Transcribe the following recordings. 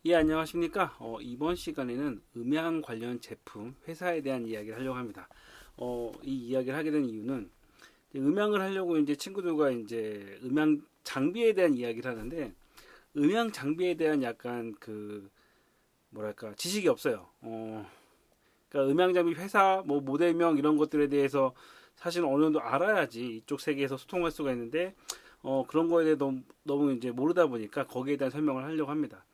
예, 안녕하십니까. 이번 시간에는 음향 관련 제품, 회사에 대한 이야기를 하려고 합니다. 이 이야기를 하게 된 이유는 음향을 하려고 이제 친구들과 이제 음향 장비에 대한 이야기를 하는데 음향 장비에 대한 약간 뭐랄까 지식이 없어요. 그러니까 음향 장비 회사, 뭐 모델명 이런 것들에 대해서 사실 어느 정도 알아야지 이쪽 세계에서 소통할 수가 있는데 그런 거에 대해 너무 이제 모르다 보니까 거기에 대한 설명을 하려고 합니다.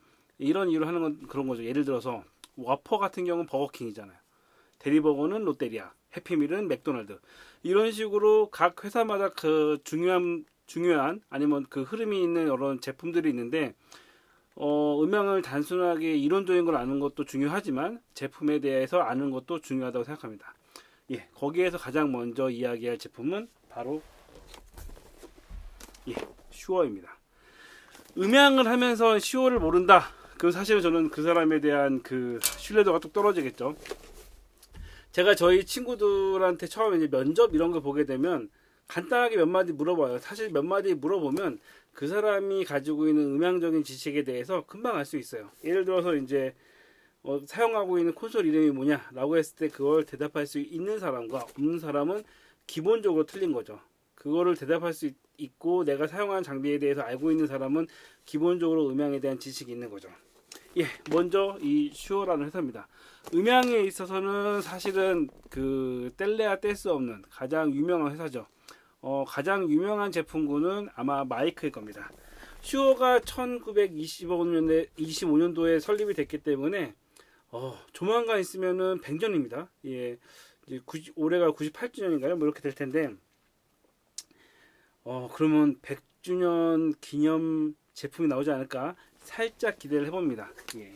이런 이유로 하는 건 그런 거죠. 예를 들어서 와퍼 같은 경우는 버거킹이잖아요. 대리버거는 롯데리아, 해피밀은 맥도날드. 이런 식으로 각 회사마다 그 중요한 아니면 그 흐름이 있는 이런 제품들이 있는데 음향을 단순하게 이론적인 걸 아는 것도 중요하지만 제품에 대해서 아는 것도 중요하다고 생각합니다. 예, 거기에서 가장 먼저 이야기할 제품은 바로 슈어입니다. 음향을 하면서 슈어를 모른다. 그 사실은 저는 그 사람에 대한 그 신뢰도가 뚝 떨어지겠죠. 제가 저희 친구들한테 처음에 이제 면접 이런 거 보게 되면 간단하게 몇 마디 물어봐요. 사실 몇 마디 물어보면 그 사람이 가지고 있는 음향적인 지식에 대해서 금방 알 수 있어요. 예를 들어서 이제 사용하고 있는 콘솔 이름이 뭐냐라고 했을 때 그걸 대답할 수 있는 사람과 없는 사람은 기본적으로 틀린 거죠. 그거를 대답할 수 있고 내가 사용하는 장비에 대해서 알고 있는 사람은 기본적으로 음향에 대한 지식이 있는 거죠. 예, 먼저 이 슈어라는 회사입니다. 음향에 있어서는 사실은 그 뗄래야 뗄 수 없는 가장 유명한 회사죠. 가장 유명한 제품군은 아마 마이크일 겁니다. 슈어가 1925년도에 설립이 됐기 때문에 조만간 있으면은 100년입니다. 예, 이제 올해가 98주년인가요? 뭐 이렇게 될 텐데, 그러면 100주년 기념 제품이 나오지 않을까? 살짝 기대를 해봅니다. 예.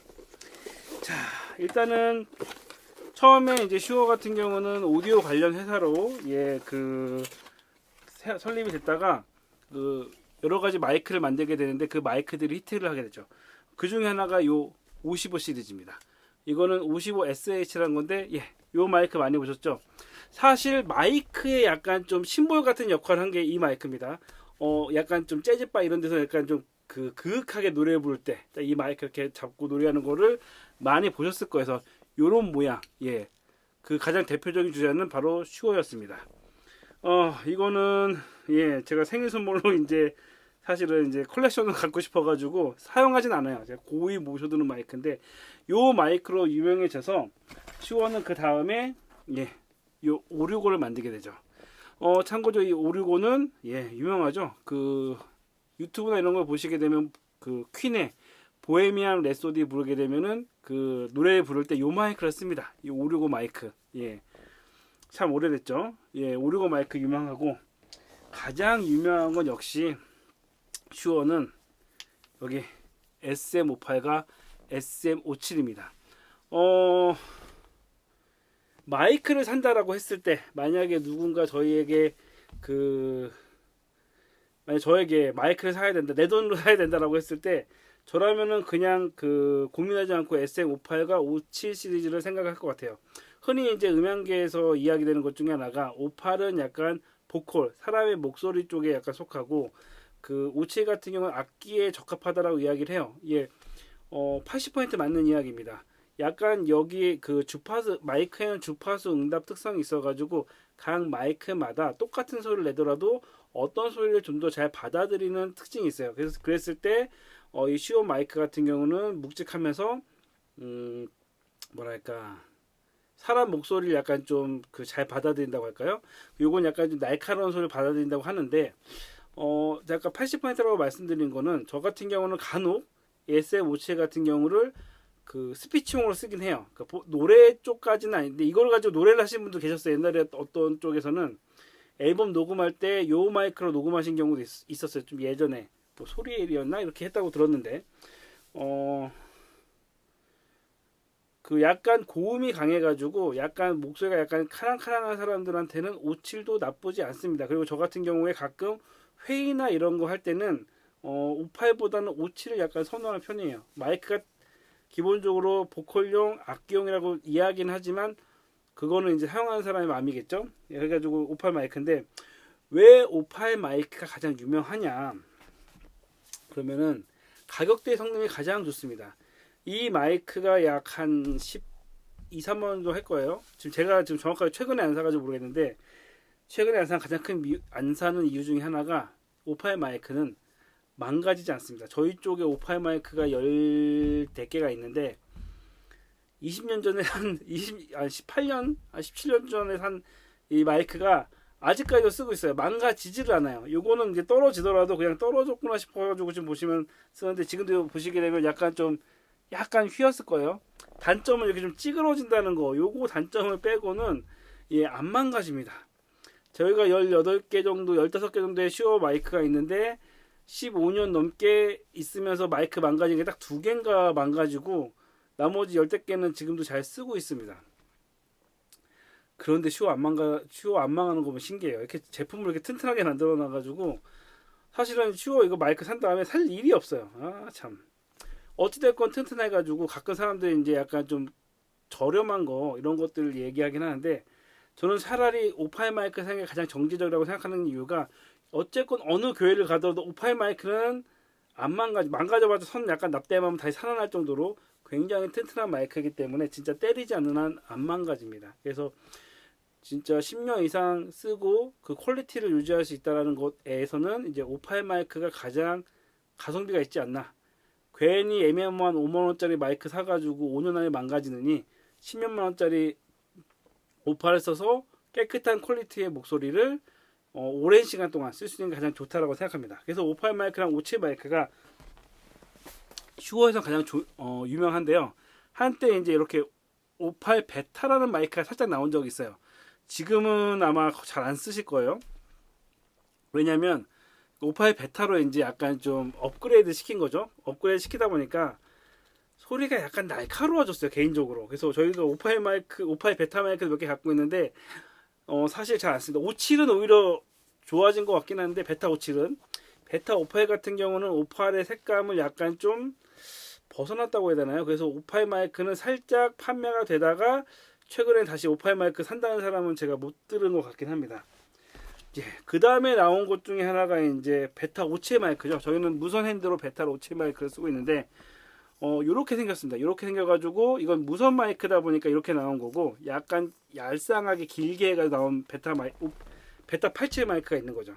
자, 일단은 처음에 이제 슈어 같은 경우는 오디오 관련 회사로 설립이 됐다가 그 여러 가지 마이크를 만들게 되는데 그 마이크들이 히트를 하게 되죠. 그 중에 하나가 요 55 시리즈입니다. 이거는 55 SH라는 건데 요 마이크 많이 보셨죠? 사실 마이크에 약간 좀 심볼 같은 역할을 한 게 이 마이크입니다. 약간 좀 재즈바 이런 데서 약간 좀 그윽하게 노래 부를 때 이 마이크 이렇게 잡고 노래하는 거를 많이 보셨을 거예요. 그래서 요런 모양, 그 가장 대표적인 주자는 바로 슈어였습니다. 이거는 제가 생일 선물로 이제 사실은 이제 컬렉션을 갖고 싶어가지고 사용하진 않아요. 제가 고이 모셔두는 마이크인데 요 마이크로 유명해져서 슈어는 그 다음에 요 565를 만들게 되죠. 참고로 이 565는 유명하죠. 그 유튜브나 이런 걸 보시게 되면 그 퀸의 보헤미안 랩소디 부르게 되면은 그 노래 부를 때 요 마이크를 씁니다. 이 565 마이크. 참 오래됐죠. 565 마이크 유명하고 가장 유명한 건 역시 슈어는 여기 SM58과 SM57입니다. 마이크를 산다라고 했을 때 만약에 누군가 만약 저에게 마이크를 사야 된다, 내 돈으로 사야 된다라고 했을 때 저라면은 그냥 고민하지 않고 SM58과 57 시리즈를 생각할 것 같아요. 흔히 이제 음향계에서 이야기되는 것 중에 하나가 58은 약간 보컬, 사람의 목소리 쪽에 약간 속하고 그 57 같은 경우는 악기에 적합하다라고 이야기를 해요. 80% 맞는 이야기입니다. 약간 여기 그 주파수 마이크에는 주파수 응답 특성이 있어가지고 각 마이크마다 똑같은 소리를 내더라도 어떤 소리를 좀 더 잘 받아들이는 특징이 있어요. 그래서 그랬을 때 이 슈어 마이크 같은 경우는 묵직하면서 뭐랄까 사람 목소리를 약간 좀 잘 받아들인다고 할까요? 요건 약간 좀 날카로운 소리를 받아들인다고 하는데 아까 80%라고 말씀드린 거는 저 같은 경우는 간혹 SM57 같은 경우를 그 스피치용으로 쓰긴 해요. 그러니까 노래 쪽까지는 아닌데 이걸 가지고 노래를 하신 분도 계셨어요. 옛날에 어떤 쪽에서는 앨범 녹음할 때 요 마이크로 녹음하신 경우도 있었어요. 좀 예전에 뭐 소리엘이었나 이렇게 했다고 들었는데 그 약간 고음이 강해가지고 약간 목소리가 약간 카랑카랑한 사람들한테는 57도 나쁘지 않습니다. 그리고 저 같은 경우에 가끔 회의나 이런 거 할 때는 58보다는 57을 약간 선호하는 편이에요. 마이크가 기본적으로 보컬용, 악기용이라고 이야기는 하지만 그거는 이제 사용하는 사람의 마음이겠죠. 그래가지고 58 마이크인데 왜 58 마이크가 가장 유명하냐? 그러면은 가격대 성능이 가장 좋습니다. 이 마이크가 약 한 12, 3만 원 정도 할 거예요. 지금 제가 지금 정확하게 최근에 안 사가지고 모르겠는데, 최근에 안 산 가장 큰 안 사는 이유 중에 하나가 오파의 마이크는 망가지지 않습니다. 저희 쪽에 오파의 마이크가 14개가 있는데 20년 전에 한 18년, 17년 전에 산 이 마이크가 아직까지도 쓰고 있어요. 망가지지를 않아요. 요거는 이제 떨어지더라도 그냥 떨어졌구나 싶어가지고 지금 보시면 쓰는데, 지금도 보시게 되면 약간 휘었을 거예요. 단점은 이렇게 좀 찌그러진다는 거, 요거 단점을 빼고는 예, 안 망가집니다. 저희가 18개 정도, 15개 정도의 슈어 마이크가 있는데 15년 넘게 있으면서 마이크 망가진 게 딱 2개인가 망가지고 나머지 10개는 지금도 잘 쓰고 있습니다. 그런데 슈어 안 망하는 거 보면 신기해요. 이렇게 제품을 이렇게 튼튼하게 만들어 놔가지고 사실은 슈어 이거 마이크 산 다음에 살 일이 없어요. 아, 참. 어찌됐건 튼튼해가지고 가끔 사람들이 이제 약간 좀 저렴한 거 이런 것들을 얘기하긴 하는데, 저는 차라리 오파이 마이크 사는 게 가장 정기적이라고 생각하는 이유가, 어쨌건 어느 교회를 가더라도 오파이 마이크는 안 망가져봐도 선 약간 납땜하면 다시 살아날 정도로 굉장히 튼튼한 마이크이기 때문에 진짜 때리지 않는 한 안 망가집니다. 그래서 진짜 10년 이상 쓰고 그 퀄리티를 유지할 수 있다는 것에서는 이제 오파이 마이크가 가장 가성비가 있지 않나. 괜히 애매모호한 5만원짜리 마이크 사가지고 5년 안에 망가지느니 10년만원짜리 오파를 써서 깨끗한 퀄리티의 목소리를 오랜 시간 동안 쓸 수 있는 게 가장 좋다라고 생각합니다. 그래서 오파이 마이크랑 오치 마이크가 슈어에서 가장 유명한데요. 한때 이제 이렇게 오팔 베타라는 마이크가 살짝 나온 적이 있어요. 지금은 아마 잘 안 쓰실 거예요. 왜냐면 오파이 베타로 이제 약간 좀 업그레이드 시킨 거죠. 업그레이드 시키다 보니까 소리가 약간 날카로워졌어요, 개인적으로. 그래서 저희도 오파이 베타 마이크 몇 개 갖고 있는데 사실 잘 안 씁니다. 57은 오히려 좋아진 것 같긴 한데, 베타 57은 베타 오파이 같은 경우는 오파의 색감을 약간 좀 벗어났다고 해야 되나요? 그래서 오파이 마이크는 살짝 판매가 되다가 최근에 다시 오파이 마이크 산다는 사람은 제가 못 들은 것 같긴 합니다. 예, 그 다음에 나온 것 중에 하나가 이제 베타 57 마이크죠. 저희는 무선 핸드로 베타 57 마이크를 쓰고 있는데 요렇게 생겼습니다. 요렇게 생겨가지고 이건 무선 마이크다 보니까 이렇게 나온 거고, 약간 얄쌍하게 길게 해가 나온 베타 87 마이크가 있는 거죠.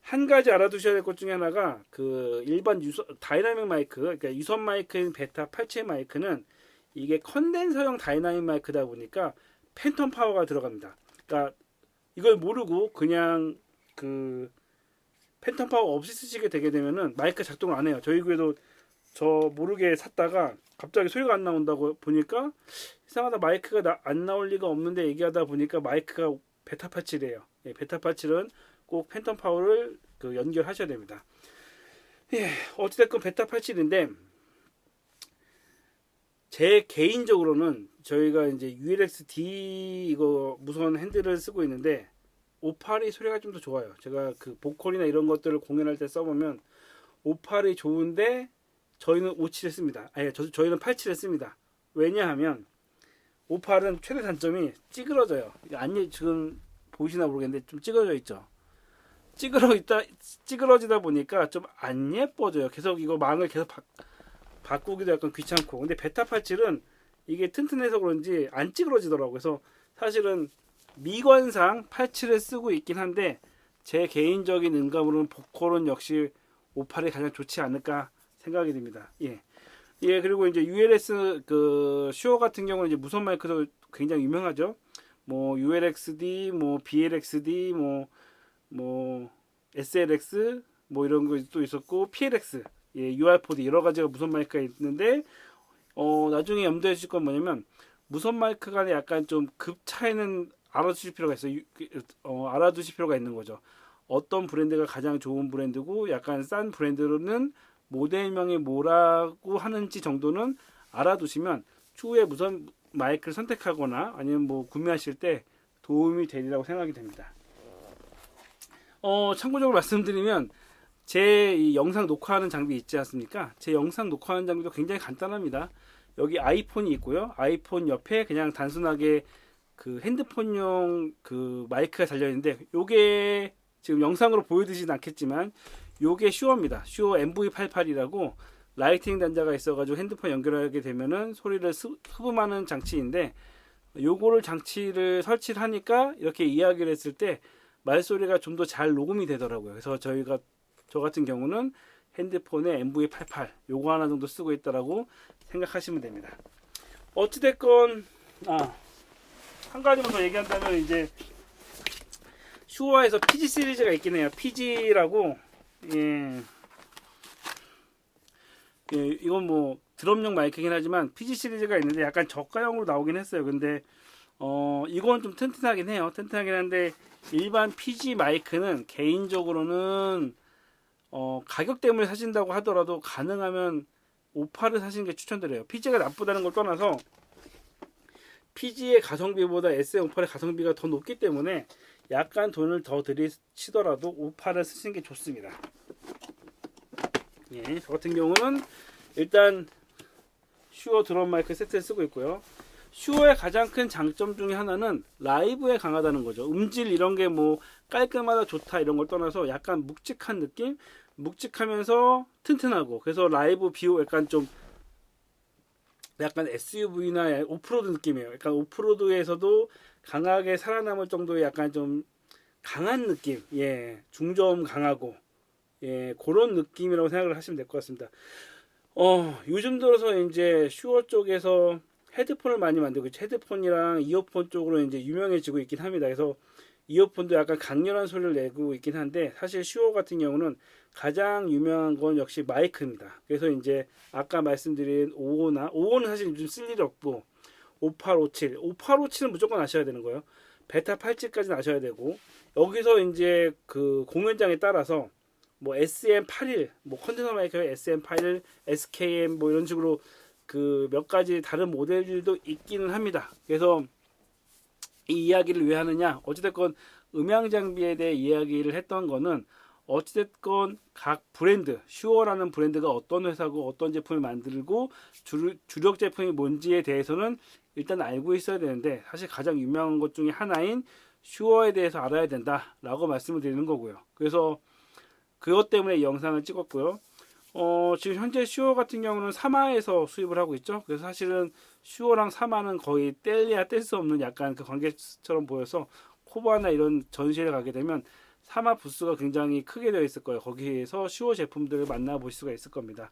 한 가지 알아두셔야 될 것 중에 하나가 그 일반 다이나믹 마이크, 그러니까 유선 마이크인 베타 87 마이크는 이게 컨덴서형 다이나믹 마이크다 보니까 팬텀 파워가 들어갑니다. 그러니까 이걸 모르고 그냥 그 팬텀 파워 없이 쓰시게 되게 되면은 마이크 작동을 안 해요. 저희 교회도 저 모르게 샀다가 갑자기 소리가 안 나온다고 보니까 이상하다, 마이크가 안 나올 리가 없는데 얘기하다 보니까 마이크가 베타 87이에요. 예, 베타 87은 꼭 팬텀 파워를 연결하셔야 됩니다. 예, 어찌됐건 베타 87인데 제 개인적으로는 저희가 이제 ULX-D 이거 무선 핸들을 쓰고 있는데 오팔이 소리가 좀 더 좋아요. 제가 그 보컬이나 이런 것들을 공연할 때 써보면 오팔이 좋은데 저희는 57을 씁니다. 아니, 저희는 87을 씁니다. 왜냐하면 오팔은 최대 단점이 찌그러져요. 지금 보이시나 모르겠는데 좀 찌그러져 있죠. 찌그러지다 보니까 좀 안 예뻐져요. 계속 이거 망을 계속 바꾸기도 약간 귀찮고. 근데 베타 87은 이게 튼튼해서 그런지 안 찌그러지더라고요. 그래서 사실은 미관상 87을 쓰고 있긴 한데 제 개인적인 음감으로는 보컬은 역시 58이 가장 좋지 않을까 생각이 듭니다. 예. 예, 그리고 이제 ULS 슈어 같은 경우는 이제 무선 마이크도 굉장히 유명하죠. 뭐 ULX-D, 뭐 BLX-D, 뭐 SLX 뭐 이런 것도 있었고 PLX, 예, UR4D 여러 가지가 무선 마이크가 있는데 나중에 염두해 주실 건 뭐냐면 무선 마이크 간에 약간 좀 급 차이는 알아두실 필요가 있어요. 알아두실 필요가 있는 거죠. 어떤 브랜드가 가장 좋은 브랜드고 약간 싼 브랜드로는 모델명이 뭐라고 하는지 정도는 알아두시면 추후에 무선 마이크를 선택하거나 아니면 뭐 구매하실 때 도움이 되리라고 생각이 됩니다. 참고적으로 말씀드리면 제 이 영상 녹화하는 장비 있지 않습니까? 제 영상 녹화하는 장비도 굉장히 간단합니다. 여기 아이폰이 있고요. 아이폰 옆에 그냥 단순하게 그 핸드폰용 그 마이크가 달려 있는데, 요게 지금 영상으로 보여드리진 않겠지만 요게 슈어입니다. 슈어 MV88이라고 라이팅 단자가 있어가지고 핸드폰 연결하게 되면은 소리를 흡음하는 장치인데, 요거를 장치를 설치를 하니까 이렇게 이야기를 했을 때 말소리가 좀 더 잘 녹음이 되더라고요. 그래서 저 같은 경우는 핸드폰에 MV88 요거 하나 정도 쓰고 있다라고 생각하시면 됩니다. 어찌됐건 한 가지만 더 얘기한다면 이제 슈어에서 PG 시리즈가 있긴 해요. PG라고 예, 이건 뭐 드럼용 마이크긴 하지만 PG 시리즈가 있는데 약간 저가형으로 나오긴 했어요. 근데 이건 좀 튼튼하긴 해요. 튼튼하긴 한데 일반 PG 마이크는 개인적으로는 가격 때문에 사신다고 하더라도 가능하면 오파를 사시는 게 추천드려요. PG가 나쁘다는 걸 떠나서 PG의 가성비보다 SM58의 가성비가 더 높기 때문에 약간 돈을 더 들이치더라도 오파를 쓰시는 게 좋습니다. 예, 저 같은 경우는 일단 슈어 드럼 마이크 세트를 쓰고 있고요. 슈어의 가장 큰 장점 중에 하나는 라이브에 강하다는 거죠. 음질 이런 게 뭐 깔끔하다 좋다 이런 걸 떠나서 약간 묵직한 느낌? 묵직하면서 튼튼하고, 그래서 라이브 비오 약간 좀 약간 SUV나 오프로드 느낌이에요. 약간 오프로드에서도 강하게 살아남을 정도의 약간 좀 강한 느낌, 예, 중저음 강하고, 예, 그런 느낌이라고 생각을 하시면 될 것 같습니다. 요즘 들어서 이제 슈어 쪽에서 헤드폰을 많이 만들고, 헤드폰이랑 이어폰 쪽으로 이제 유명해지고 있긴 합니다. 그래서 이어폰도 약간 강렬한 소리를 내고 있긴 한데, 사실 슈어 같은 경우는 가장 유명한 건 역시 마이크입니다. 그래서 이제 아까 말씀드린 55는 사실 요즘 쓸 일이 없고, 5857은 무조건 아셔야 되는 거예요. 베타 87까지는 아셔야 되고, 여기서 이제 그 공연장에 따라서 뭐 SM81, 뭐 컨덴서 마이크의 SM81, SKM 뭐 이런 식으로 그 몇 가지 다른 모델들도 있기는 합니다. 그래서 이 이야기를 왜 하느냐, 어찌됐건 음향 장비에 대해 이야기를 했던 거는 어찌됐건 각 브랜드, 슈어라는 브랜드가 어떤 회사고 어떤 제품을 만들고 주력 제품이 뭔지에 대해서는 일단 알고 있어야 되는데, 사실 가장 유명한 것 중에 하나인 슈어에 대해서 알아야 된다라고 말씀을 드리는 거고요. 그래서 그것 때문에 이 영상을 찍었고요. 지금 현재 슈어 같은 경우는 사마에서 수입을 하고 있죠. 그래서 사실은 슈어랑 사마는 거의 뗄래야 뗄 수 없는 약간 그 관계처럼 보여서, 코바나 이런 전시회를 가게 되면 사마 부스가 굉장히 크게 되어 있을 거예요. 거기에서 슈어 제품들을 만나볼 수가 있을 겁니다.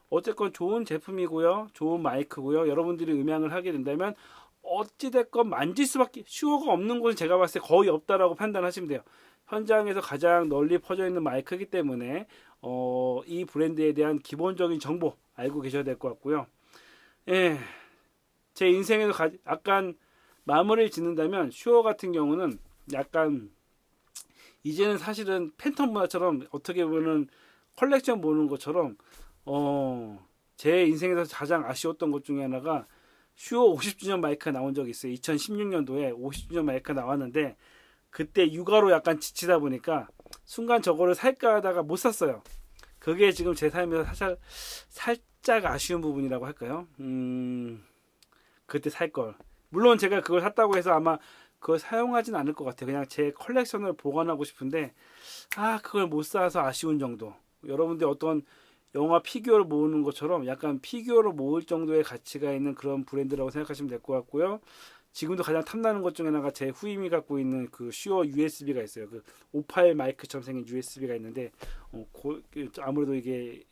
어쨌건 좋은 제품이고요. 좋은 마이크고요. 여러분들이 음향을 하게 된다면 어찌됐건 만질 수밖에, 슈어가 없는 곳은 제가 봤을 때 거의 없다라고 판단하시면 돼요. 현장에서 가장 널리 퍼져 있는 마이크이기 때문에 이 브랜드에 대한 기본적인 정보 알고 계셔야 될 것 같고요. 예, 제 인생에서 약간 마무리를 짓는다면 슈어 같은 경우는 약간 이제는 사실은 팬텀 문화처럼, 어떻게 보면 컬렉션 보는 것처럼 제 인생에서 가장 아쉬웠던 것 중에 하나가 슈어 50주년 마이크가 나온 적이 있어요. 2016년도에 50주년 마이크가 나왔는데 그때 육아로 약간 지치다 보니까 순간 저거를 살까 하다가 못 샀어요. 그게 지금 제 삶에서 살짝 아쉬운 부분이라고 할까요? 그때 살 걸. 물론 제가 그걸 샀다고 해서 아마 그걸 사용하진 않을 것 같아요. 그냥 제 컬렉션을 보관하고 싶은데 그걸 못 사서 아쉬운 정도. 여러분들 어떤 영화 피규어를 모으는 것처럼 약간 피규어를 모을 정도의 가치가 있는 그런 브랜드라고 생각하시면 될 것 같고요. 지금도 가장 탐나는 것 중에 하나가 제 후임이 갖고 있는 그 슈어 USB가 있어요. 그 58 마이크처럼 생긴 USB가 있는데 아무래도 이게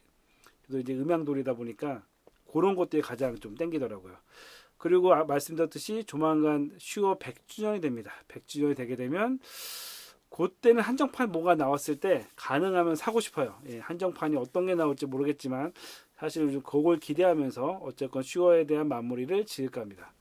이제 음향돌이다 보니까 그런 것들이 가장 좀 땡기더라고요. 그리고 말씀드렸듯이 조만간 슈어 100주년이 됩니다. 100주년이 되게 되면 그때는 한정판 뭐가 나왔을 때 가능하면 사고 싶어요. 예, 한정판이 어떤 게 나올지 모르겠지만 사실 요즘 그걸 기대하면서 어쨌건 슈어에 대한 마무리를 지을까 합니다.